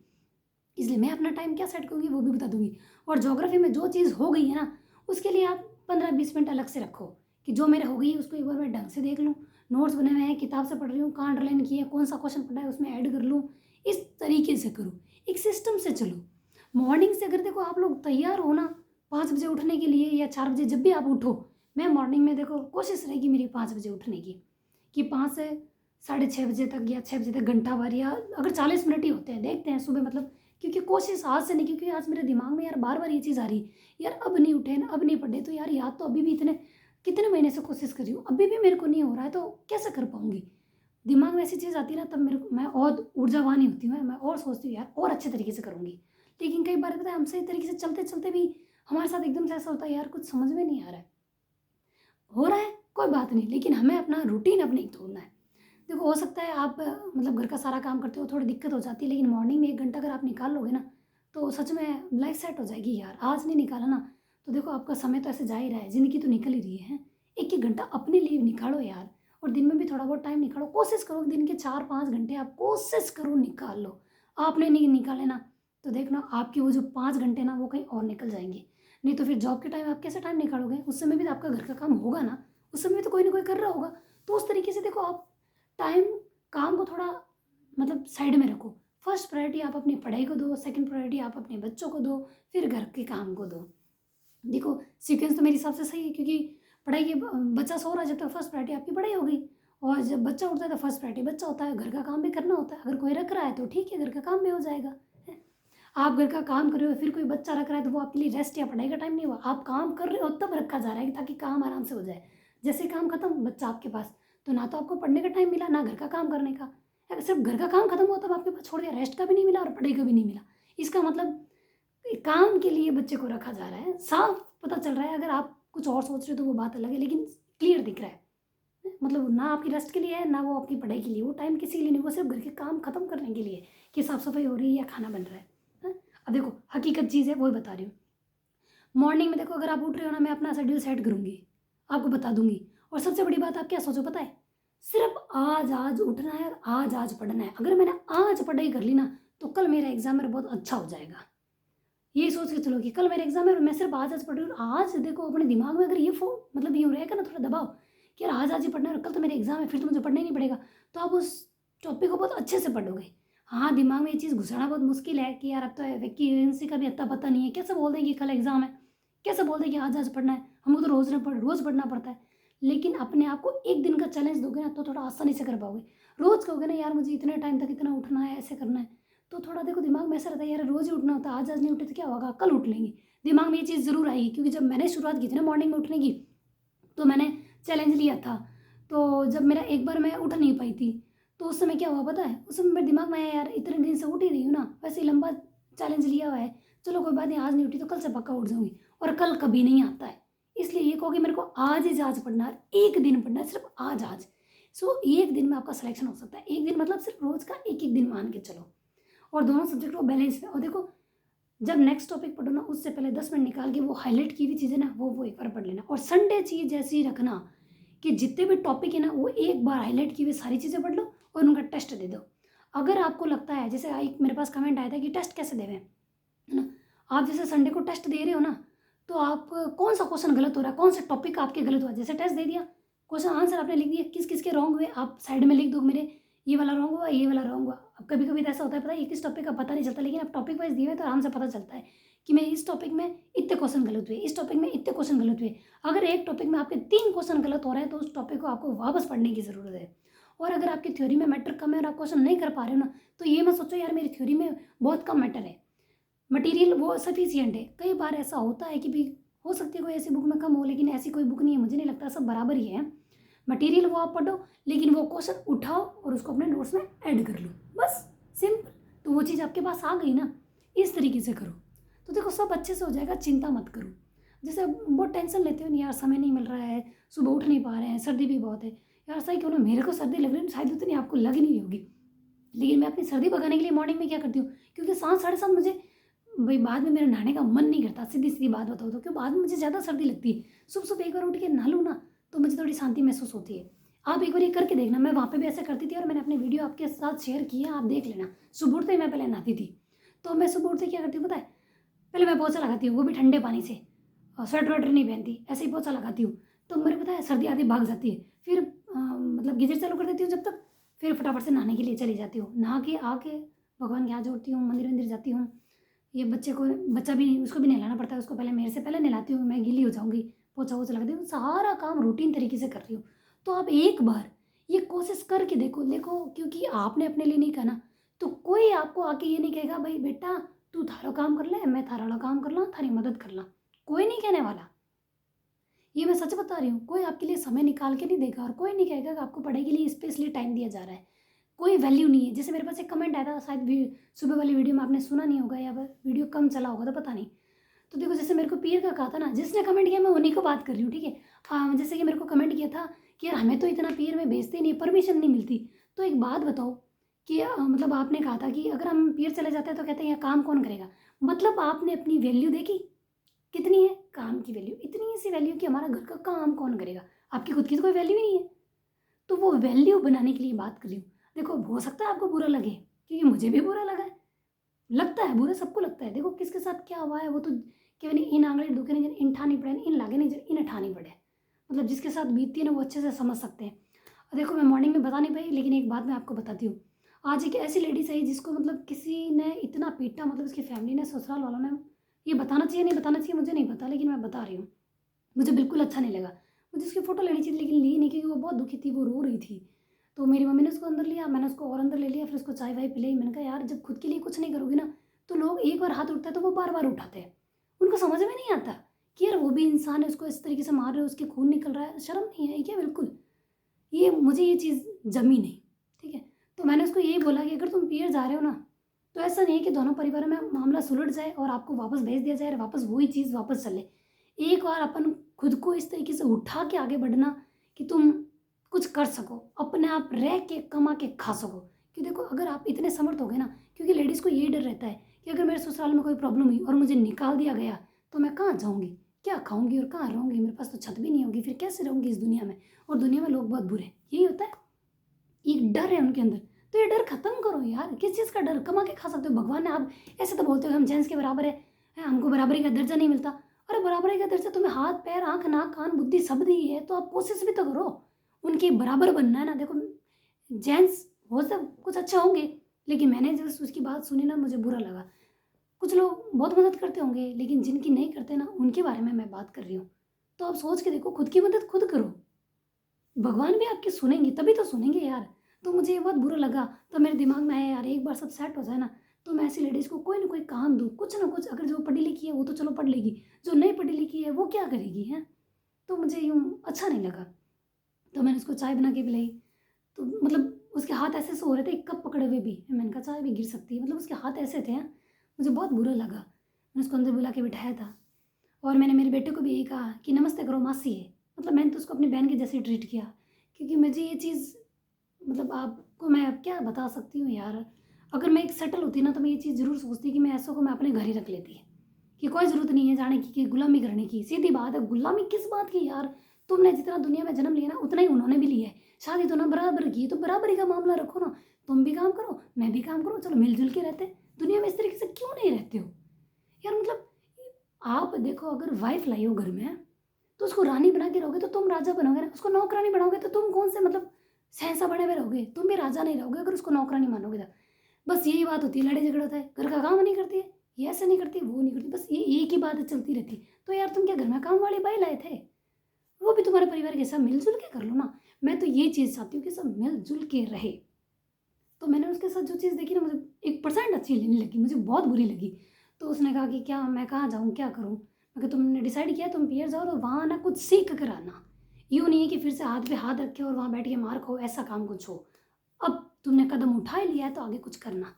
इसलिए मैं अपना टाइम क्या सेट करूँगी वो भी बता दूंगी। और ज्योग्राफी में जो चीज़ हो गई है ना, उसके लिए आप 15-20 मिनट अलग से रखो, कि जो मेरे हो गई है उसको एक बार मैं ढंग से देख लूँ। नोट्स बने हुए हैं, किताब से पढ़ रही हूँ, कहाँ अंडरलाइन किए, कौन सा क्वेश्चन पढ़ा है उसमें ऐड कर लूँ। इस तरीके से करूँ, एक सिस्टम से चलो। मॉर्निंग से अगर देखो आप लोग तैयार हो ना 5 बजे उठने के लिए या 4 बजे, जब भी आप उठो, मैं मॉर्निंग में देखो कोशिश रहेगी मेरी 5 बजे उठने की, कि 5 से 6:30 बजे तक या 6 बजे तक घंटा भर, या अगर 40 मिनट ही होते हैं, देखते हैं सुबह मतलब। क्योंकि कोशिश आज से नहीं, क्योंकि आज मेरे दिमाग में यार बार बार ये चीज़ आ रही यार, अब नहीं उठे ना, अब नहीं पढ़े, तो यार याद तो अभी भी इतने कितने महीने से कोशिश कर रही हूँ, अभी भी मेरे को नहीं हो रहा है, तो कैसे कर पाऊंगी। दिमाग में ऐसी चीज़ आती है ना, तब मेरे को मैं और ऊर्जावान ही होती हूँ, मैं और सोचती हूँ यार और अच्छे तरीके से करूँगी। लेकिन कई बार पता है हम सही तरीके से चलते चलते भी हमारे साथ एकदम से ऐसा होता है यार कुछ समझ में नहीं आ रहा है, हो रहा है कोई बात नहीं, लेकिन हमें अपना रूटीन अब नहीं तोड़ना है। देखो हो सकता है आप मतलब घर का सारा काम करते हो, थोड़ी दिक्कत हो जाती है, लेकिन मॉर्निंग में 1 घंटा अगर आप निकाल लोगे ना, तो सच में लाइफ सेट हो जाएगी यार। आज नहीं निकाला ना, तो देखो आपका समय तो ऐसे जा ही रहा है, ज़िंदगी तो निकल ही रही है। 1-1 घंटा अपने लिए निकालो यार, और दिन में भी थोड़ा बहुत टाइम निकालो। कोशिश करो दिन के 4-5 घंटे आप कोशिश करो निकाल लो। आपने नहीं निकाले ना, तो देखना आपके वो जो 5 घंटे ना वो कहीं और निकल जाएंगे। नहीं तो फिर जॉब के टाइम आप कैसे टाइम निकालोगे, उस समय भी तो आपका घर का काम होगा ना, उस समय भी तो कोई ना कोई कर रहा होगा। तो उस तरीके से देखो आप टाइम काम को थोड़ा मतलब साइड में रखो। फर्स्ट प्रायोरिटी आप अपनी पढ़ाई को दो, सेकंड प्रायोरिटी आप अपने बच्चों को दो, फिर घर के काम को दो। देखो सीक्वेंस तो मेरे हिसाब से सही है, क्योंकि पढ़ाई के बच्चा सो रहा है जब तक फर्स्ट प्रायोरिटी आपकी पढ़ाई हो गई, और जब बच्चा उठता है तो फर्स्ट प्रायोरिटी बच्चा होता है, घर का काम भी करना होता है। अगर कोई रख रहा है तो ठीक है, घर का काम भी हो जाएगा। आप घर का काम कर रहे हो, फिर कोई बच्चा रख रहा है, तो वो आपके लिए रेस्ट या पढ़ाई का टाइम नहीं हुआ। आप काम कर रहे हो तब रखा जा रहा है ताकि काम आराम से हो जाए। जैसे काम खत्म, बच्चा आपके पास, तो ना तो आपको पढ़ने का टाइम मिला ना घर का काम करने का। अगर सिर्फ घर का काम खत्म हुआ तब आपके पास छोड़ दिया, रेस्ट का भी नहीं मिला और पढ़ाई का भी नहीं मिला। इसका मतलब काम के लिए बच्चे को रखा जा रहा है, साफ पता चल रहा है। अगर आप कुछ और सोच रहे हो तो वो बात अलग है, लेकिन क्लियर दिख रहा है। मतलब ना आपकी रेस्ट के लिए है ना वो आपकी पढ़ाई के लिए, वो टाइम किसी के लिए नहीं, वो सिर्फ घर के काम खत्म करने के लिए, कि साफ सफाई हो रही है या खाना बन रहा है। अब देखो हकीकत चीज़ है, वही बता रही हूँ। मॉर्निंग में देखो अगर आप उठ रहे हो ना, मैं अपना शेड्यूल सेट करूँगी, आपको बता दूंगी। और सबसे बड़ी बात आप क्या सोचो पता है, सिर्फ आज आज उठना है और आज आज पढ़ना है। अगर मैंने आज पढ़ाई कर ली ना, तो कल मेरा एग्जाम मेरा बहुत अच्छा हो जाएगा। ये सोच के चलो कि कल मेरा एग्जाम है और मैं सिर्फ आज आज पढ़ रही हूँ। आज देखो अपने दिमाग में अगर ये मतलब ये रहेगा ना थोड़ा दबाव, कि यार आज आज ही पढ़ना है और कल तो मेरा एग्जाम है, फिर तो मुझे पढ़ना ही नहीं पड़ेगा, तो आप उस टॉपिक को बहुत अच्छे से पढ़ोगे। हाँ दिमाग में ये चीज़ घुसाना बहुत मुश्किल है कि यार अब तो वैकेंसी का भी इतना पता नहीं है, कैसे बोल दें कि कल एग्जाम है, कैसे बोल दें कि आज आज पढ़ना है, हमको तो रोज़ पढ़ना पड़ता है। लेकिन अपने आप को एक दिन का चैलेंज दोगे ना, तो थोड़ा आसानी से कर पाओगे। रोज़ कहोगे ना यार मुझे इतने टाइम तक इतना उठना है, ऐसे करना है, तो थोड़ा देखो दिमाग में ऐसा रहता है यार रोज़ ही उठना होता है, आज आज नहीं उठे तो क्या होगा, कल उठ लेंगे। दिमाग में ये चीज़ ज़रूर आएगी, क्योंकि जब मैंने शुरुआत की थी ना मॉर्निंग में उठने की, तो मैंने चैलेंज लिया था। तो जब मेरा एक बार मैं उठ नहीं पाई थी, तो उस समय क्या हुआ पता है, उस समय मेरे दिमाग में आया यार इतने दिन से उठ ही रही हूँ ना, वैसे ही लंबा चैलेंज लिया हुआ है, चलो कोई बात नहीं, आज नहीं उठी तो कल से पक्का उठ जाऊंगी। और कल कभी नहीं आता है, इसलिए ये कहोगे मेरे को आज ही आज पढ़ना है, एक दिन पढ़ना है, सिर्फ आज आज। सो एक दिन में आपका सिलेक्शन हो सकता है, एक दिन मतलब सिर्फ रोज़ का एक एक दिन मान के चलो, और दोनों सब्जेक्ट को बैलेंस में। और देखो जब नेक्स्ट टॉपिक पढ़ो ना, उससे पहले 10 मिनट निकाल के वो हाईलाइट की हुई चीज़ें ना वो एक बार पढ़ लेना। और संडे चीज़ जैसी रखना कि जितने भी टॉपिक है ना वो एक बार हाईलाइट की हुई सारी चीज़ें पढ़ लो और उनका टेस्ट दे दो। अगर आपको लगता है, जैसे एक मेरे पास कमेंट आया था कि टेस्ट कैसे देवें, है ना, आप जैसे संडे को टेस्ट दे रहे हो ना, तो आप कौन सा क्वेश्चन गलत हो रहा है, कौन सा टॉपिक आपके गलत हुआ, जैसे टेस्ट दे दिया, क्वेश्चन आंसर आपने लिख दिया, किस किस के रॉन्ग हुए आप साइड में लिख दो, मेरे ये वाला रॉन्ग हुआ, ये वाला रॉन्ग हुआ। अब कभी कभी तो ऐसा होता है पता है, किस टॉपिक का पता नहीं चलता, लेकिन अब टॉपिक वाइज दिए हुए तो आराम से पता चलता है कि मैं इस टॉपिक में इतने क्वेश्चन गलत हुए, इस टॉपिक में इतने क्वेश्चन गलत हुए। अगर एक टॉपिक में आपके 3 क्वेश्चन गलत हो रहे हैं, तो उस टॉपिक को आपको वापस पढ़ने की ज़रूरत है। और अगर आपकी थ्योरी में मैटर कम है और आप क्वेश्चन नहीं कर पा रहे हो ना, तो ये मत सोचो यार मेरी थ्योरी में बहुत कम मैटर है, मटेरियल वो सफिशियंट है। कई बार ऐसा होता है कि भी हो सकती है कोई ऐसी बुक में कम हो, लेकिन ऐसी कोई बुक नहीं है, मुझे नहीं लगता, सब बराबर ही है। मटेरियल वो आप पढ़ो, लेकिन वो क्वेश्चन उठाओ और उसको अपने नोट्स में ऐड कर लो, बस सिंपल। तो वो चीज़ आपके पास आ गई ना, इस तरीके से करो तो देखो सब अच्छे से हो जाएगा, चिंता मत करो। जैसे बहुत टेंशन लेते हो नहीं यार, समय नहीं मिल रहा है, सुबह उठ नहीं पा रहे हैं, सर्दी भी बहुत है यार, सही क्यों ना, मेरे को सर्दी लग रही है, शायद उतनी आपको लग नहीं रही होगी, लेकिन मैं अपनी सर्दी भगाने के लिए मॉर्निंग में क्या करती हूँ, क्योंकि 7 साढ़े 7 मुझे भाई बाद में मेरा नहाने का मन नहीं करता, सीधी सीधी बात बताओ तो, क्यों बाद में मुझे ज़्यादा सर्दी लगती है। सुबह सुबह एक बार उठ के नहा लूँ ना तो मुझे थोड़ी शांति महसूस होती है। आप एक बार ये करके देखना, मैं वहाँ पे भी ऐसे करती थी और मैंने अपनी वीडियो आपके साथ शेयर की है, आप देख लेना। सुबह उठते ही मैं पहले नहाती थी, तो मैं सुबह उठते क्या करती हूँ पता है, पहले मैं पोछा लगाती हूँ, वो भी ठंडे पानी से, और स्वेटर वेटर नहीं पहनती, ऐसे ही पोछा लगाती हूँ, तो मेरे पता है सर्दी आधी भाग जाती है। फिर मतलब गीजर चालू कर देती हूँ जब तक, फिर फटाफट से नहाने के लिए चली जाती हूँ, नहा के आके भगवान के हाथ जोड़ती हूँ, मंदिर वंदिर जाती हूँ। ये बच्चा भी, उसको भी नहलाना पड़ता है, उसको पहले मेरे से पहले नहलाती हूँ, मैं गीली हो जाऊँगी, पोछा वोछा लगाती हूँ, सारा काम रूटीन तरीके से कर रही हूँ। तो आप एक बार ये कोशिश करके देखो देखो, क्योंकि आपने अपने लिए नहीं करना तो कोई आपको आके ये नहीं कहेगा भाई बेटा तू थारो काम कर ले, मैं थारा वाला काम कर ला, थारी मदद कर ला, कोई नहीं कहने वाला। ये मैं सच बता रही हूँ, कोई आपके लिए समय निकाल के नहीं देगा और कोई नहीं कहेगा कि आपको पढ़ाई के लिए स्पेशली टाइम दिया जा रहा है, कोई वैल्यू नहीं है। जैसे मेरे पास एक कमेंट आया था, शायद भी सुबह वाली वीडियो में आपने सुना नहीं होगा या वीडियो कम चला होगा तो पता नहीं। तो देखो जैसे मेरे को पीर का कहा था ना, जिसने कमेंट किया मैं उन्हीं को बात कर रही हूँ, ठीक है। जैसे कि मेरे को कमेंट किया था कि यार हमें तो इतना पीर में भेजते नहीं, परमिशन नहीं मिलती। तो एक बात बताओ कि मतलब आपने कहा था कि अगर हम पीर चले जाते हैं तो कहते हैं यह काम कौन करेगा, मतलब आपने अपनी वैल्यू देखी कितनी है, काम की वैल्यू इतनी सी वैल्यू कि हमारा घर का काम कौन करेगा, आपकी खुद की तो कोई वैल्यू ही नहीं है। तो वो वैल्यू बनाने के लिए बात कर रही हूँ। देखो हो सकता है आपको बुरा लगे, क्योंकि मुझे भी बुरा लगा है, लगता है बुरा सबको लगता है। देखो किसके साथ क्या हुआ है वो तो केवल इन आंगड़े दुखे नहीं इन ठानी पड़े, इन लागे नहीं इन ठानी पड़े, मतलब जिसके साथ बीतती है ना वो अच्छे से समझ सकते हैं। और देखो मैं मॉर्निंग में बता नहीं पाई, लेकिन एक बात मैं आपको बताती हूँ। आज एक ऐसी लेडीज है जिसको मतलब किसी ने इतना पीटा, मतलब उसकी फैमिली ने, ससुराल वालों ने, ये बताना चाहिए नहीं बताना चाहिए मुझे नहीं पता, लेकिन मैं बता रही हूँ, मुझे बिल्कुल अच्छा नहीं लगा। मुझे उसकी फ़ोटो लेनी चाहिए लेकिन ली नहीं, क्योंकि वो बहुत दुखी थी, वो रो रही थी। तो मेरी मम्मी ने उसको अंदर लिया, मैंने उसको और अंदर ले लिया, फिर उसको चाय वाय पिलाई। मैंने कहा यार जब खुद के लिए कुछ नहीं करोगी ना तो लोग एक बार हाथ उठता है तो वो बार बार उठाते हैं, उनको समझ में नहीं आता कि यार वो भी इंसान है, उसको इस तरीके से मार रहे हो, उसके खून निकल रहा है, शर्म नहीं है क्या बिल्कुल। ये मुझे ये चीज़ जमी नहीं, ठीक है। तो मैंने उसको यही बोला कि अगर तुम पियर जा रहे हो ना तो ऐसा नहीं है कि दोनों परिवारों में मामला सुलझ जाए और आपको वापस भेज दिया जाए और वापस वही चीज़ वापस चले। एक बार अपन खुद को इस तरीके से उठा के आगे बढ़ना कि तुम कुछ कर सको, अपने आप रह के कमा के खा सको। कि देखो अगर आप इतने समर्थ हो गए ना, क्योंकि लेडीज़ को यही डर रहता है कि अगर मेरे ससुराल में कोई प्रॉब्लम हुई और मुझे निकाल दिया गया तो मैं कहाँ जाऊँगी, क्या खाऊंगी और कहाँ रहूँगी, मेरे पास तो छत भी नहीं होगी, फिर कैसे रहूँगी इस दुनिया में, और दुनिया में लोग बहुत बुरे हैं, यही होता है। एक डर है उनके अंदर, तो ये डर खत्म करो यार। किस चीज़ का डर, कमा के खा सकते हो, भगवान ने आप ऐसे तो बोलते हो हम जेंट्स के बराबर है, हमको बराबरी का दर्जा नहीं मिलता। अरे बराबरी का दर्जा तुम्हें हाथ पैर आँख नाक कान बुद्धि सब दी है, तो आप कोशिश भी तो करो उनके बराबर बनना है ना। देखो जेंट्स हो सब कुछ अच्छा होंगे, लेकिन मैंने जब उसकी बात सुनी ना मुझे बुरा लगा। कुछ लोग बहुत मदद करते होंगे, लेकिन जिनकी नहीं करते ना उनके बारे में मैं बात कर रही हूँ। तो आप सोच के देखो, खुद की मदद खुद करो, भगवान भी आपकी सुनेंगे, तभी तो सुनेंगे यार। तो मुझे ये बहुत बुरा लगा, तो मेरे दिमाग में आया यार एक बार सब सेट हो जाए ना तो मैं ऐसी लेडीज़ को कोई ना कोई काम दूँ, कुछ ना कुछ। अगर जो पढ़ी लिखी है वो तो चलो पढ़ लेगी, जो नहीं पढ़ी लिखी है वो क्या करेगी है। तो मुझे यूँ अच्छा नहीं लगा, तो मैंने उसको चाय बना के पिलाई। तो मतलब उसके हाथ ऐसे से हो रहे थे, एक कप पकड़े हुए भी, मैंने कहा चाय भी गिर सकती है, मतलब उसके हाथ ऐसे थे। मुझे बहुत बुरा लगा, मैंने उसको अंदर बुला के बिठाया था। और मैंने मेरे बेटे को भी यही कहा कि नमस्ते करो, मासी है, मतलब मैंने तो उसको अपनी बहन के जैसे ट्रीट किया। क्योंकि मुझे ये चीज़, मतलब आपको मैं अब क्या बता सकती हूँ यार। अगर मैं एक सेटल होती ना तो मैं ये चीज़ ज़रूर सोचती कि मैं ऐसों को मैं अपने घर ही रख लेती, कि कोई ज़रूरत नहीं है जाने की कि गुलामी करने की। सीधी बात है, गुलामी किस बात की यार, तुमने जितना दुनिया में जन्म लिया ना उतना ही उन्होंने भी लिया है, शादी तो ना बराबर की, तो बराबरी का मामला रखो ना, तुम भी काम करो मैं भी काम करूँ, चलो मिलजुल के रहते। दुनिया में इस तरीके से क्यों नहीं रहते हो यार। मतलब आप देखो, अगर वाइफ लाई हो घर में तो उसको रानी बना के रहोगे तो तुम राजा बनोगे ना, उसको नौकरानी बनाओगे तो तुम कौन से मतलब सहसा बने हुए रहोगे, तुम भी राजा नहीं रहोगे अगर उसको नौकरानी मानोगे तो। बस यही बात होती है, लड़ाई झगड़ा होता है, घर का काम नहीं करती है, ये ऐसे नहीं करती वो नहीं करती, बस ये एक ही बात चलती रहती। तो यार तुम क्या घर में काम वाली बाई लाए थे, वो भी तुम्हारे परिवार के साथ मिलजुल के कर लो ना। मैं तो ये चीज़ चाहती हूँ कि सब मिलजुल के रहे। तो मैंने उसके साथ जो चीज़ देखी ना मुझे 1% अच्छी नहीं लगी, मुझे बहुत बुरी लगी। तो उसने कहा कि क्या मैं कहाँ जाऊँ क्या करूँ, मैं कहा तुमने डिसाइड किया तुम पियर जाओ तो वहाँ ना कुछ सीख कर आना, यूँ नहीं है कि फिर से हाथ पे हाथ रखे और वहाँ बैठ के मार खाओ, ऐसा काम कुछ हो। अब तुमने कदम उठा ही लिया है तो आगे कुछ करना।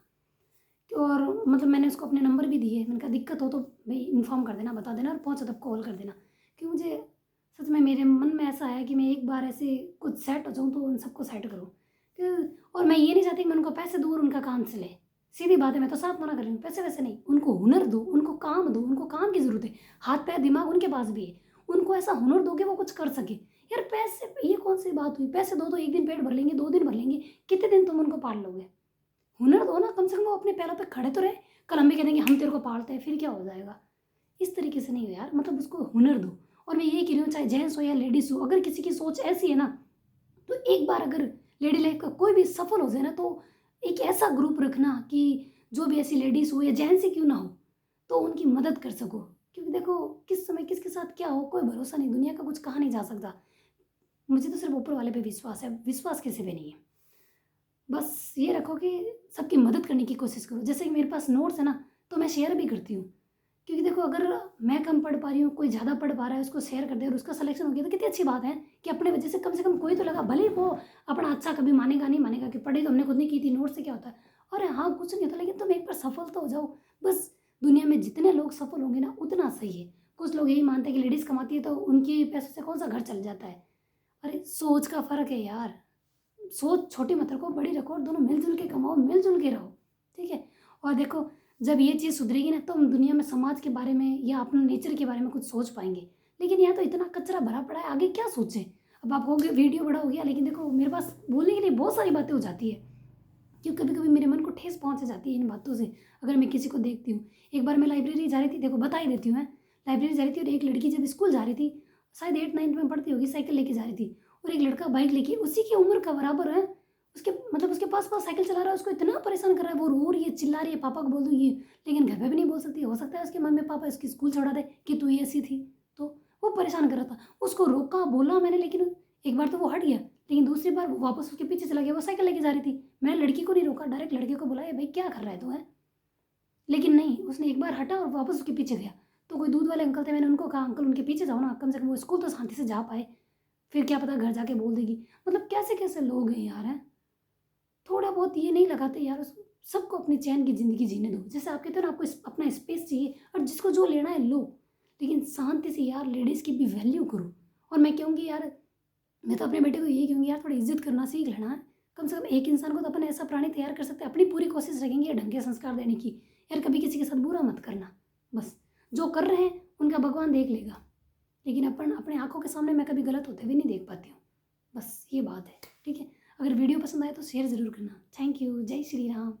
और मतलब मैंने उसको अपने नंबर भी दिए, मैंने कहा दिक्कत हो तो भाई इन्फॉर्म कर देना, बता देना, और पहुँचा तब कॉल कर देना। क्योंकि मुझे सच में मेरे मन में ऐसा है कि मैं एक बार ऐसे कुछ सेट हो जाऊँ तो उन सबको सेट करूँ। और मैं ये नहीं चाहती कि मैं उनको पैसे दूँ और उनका काम चले। सीधी बात है, मैं तो साफ मना कर रही हूँ, पैसे वैसे नहीं, उनको हुनर दो, उनको काम दो, उनको काम की ज़रूरत है। हाथ पैर दिमाग उनके पास भी है, उनको ऐसा हुनर दो कि वो कुछ कर सके। यार पैसे, ये कौन सी बात हुई, पैसे दो तो एक दिन पेट भर लेंगे, 2 दिन भर लेंगे, कितने दिन तुम उनको पाल लोगे। हुनर दो ना, कम से कम वो अपने पैरों पे खड़े तो रहे। कल हम भी कह देंगे हम तेरे को पालते हैं, फिर क्या हो जाएगा। इस तरीके से नहीं हो यार, मतलब उसको हुनर दो। और मैं ये कह रही हूँ, चाहे जेंट्स हो या लेडीज़ हो, अगर किसी की सोच ऐसी है ना, तो एक बार अगर लेडी लाइफ का कोई भी सफल हो जाए ना, तो एक ऐसा ग्रुप रखना कि जो भी ऐसी लेडीज़ हो या जेंट्स ही क्यों ना हो, तो उनकी मदद कर सको। क्योंकि देखो किस समय किसके साथ क्या हो कोई भरोसा नहीं, दुनिया का कुछ कहा नहीं जा सकता। मुझे तो सिर्फ ऊपर वाले पे विश्वास है, विश्वास किसी पे नहीं है। बस ये रखो कि सबकी मदद करने की कोशिश करो। जैसे कि मेरे पास नोट्स है ना, तो मैं शेयर भी करती हूँ। क्योंकि देखो अगर मैं कम पढ़ पा रही हूँ, कोई ज़्यादा पढ़ पा रहा है, उसको शेयर कर दे और उसका सिलेक्शन हो गया तो कितनी अच्छी बात है कि अपने वजह से कम कोई तो लगा। भले ही वो अपना अच्छा कभी मानेगा नहीं मानेगा कि पढ़ी तो हमने खुद नहीं की थी, नोट से क्या होता है। और हाँ कुछ नहीं होता, लेकिन तुम एक बार सफल तो हो जाओ। बस दुनिया में जितने लोग सफल होंगे ना उतना सही है। कुछ लोग यही मानते हैं कि लेडीज़ कमाती है तो उनके पैसों से कौन सा घर चल जाता है। अरे सोच का फ़र्क है यार। सोच छोटी मत रखो, बड़ी रखो, और दोनों मिलजुल के कमाओ, मिलजुल के रहो। ठीक है। और देखो जब ये चीज़ सुधरेगी ना तो हम दुनिया में समाज के बारे में या अपने नेचर के बारे में कुछ सोच पाएंगे। लेकिन यहाँ तो इतना कचरा भरा पड़ा है, आगे क्या सोचें। अब आप हो गए वीडियो बड़ा हो गया, लेकिन देखो मेरे पास बोलने के लिए बहुत सारी बातें हो जाती है। क्योंकि कभी कभी मेरे मन को ठेस पहुँच जाती है इन बातों से। अगर मैं किसी को देखती हूँ, एक बार मैं लाइब्रेरी जा रही थी, देखो बता ही देती हूँ मैं। लाइब्रेरी जा रही थी और एक लड़की जब स्कूल जा रही थी, शायद 8-9 में पढ़ती होगी, साइकिल लेके जा रही थी। और एक लड़का बाइक लेके उसी की उम्र का बराबर है, उसके मतलब उसके पास पास साइकिल चला रहा है, उसको इतना परेशान कर रहा है, वो रो रही है, चिल्ला रही है, पापा को बोल दो ये। लेकिन घर पे भी नहीं बोल सकती, हो सकता है उसके मम्मी पापा इसकी स्कूल छोड़ा दे कि तू ही ऐसी थी। तो वो परेशान कर रहा था, उसको रोका बोला मैंने, लेकिन एक बार तो वो हट गया, लेकिन दूसरी बार वो वापस उसके पीछे चला गया, वो साइकिल लेके जा रही थी। मैंने लड़की को नहीं रोका, डायरेक्ट लड़के को बुलाया, भाई क्या कर रहा है तू है। लेकिन नहीं, उसने एक बार हटा और वापस उसके पीछे गया। तो कोई दूध वाले अंकल थे, मैंने उनको कहा अंकल उनके पीछे जाओ ना, कम से कम वो स्कूल तो शांति से जा पाए। फिर क्या पता घर जाके बोल देगी। मतलब कैसे कैसे लोग हैं यार हैं। थोड़ा बहुत ये नहीं लगाते यार, सबको अपनी चैन की ज़िंदगी जीने दो। जैसे आप कहते हो ना, आपको अपना स्पेस चाहिए और जिसको जो लेना है लो, लेकिन शांति से यार लेडीज़ की भी वैल्यू करो। और मैं कहूँगी यार, मैं तो अपने बेटे को यही कहूँगी यार, थोड़ी इज्जत करना सीख लेना है। कम से कम एक इंसान को तो अपन ऐसा प्राणी तैयार कर सकते हैं, अपनी पूरी कोशिश रखेंगे ढंग के संस्कार देने की। यार कभी किसी के साथ बुरा मत करना। बस जो कर रहे हैं उनका भगवान देख लेगा, लेकिन अपन अपने आंखों के सामने मैं कभी गलत होते हुए नहीं देख पाती हूँ। बस ये बात है। ठीक है। अगर वीडियो पसंद आए तो शेयर ज़रूर करना। Thank you. जय श्री राम।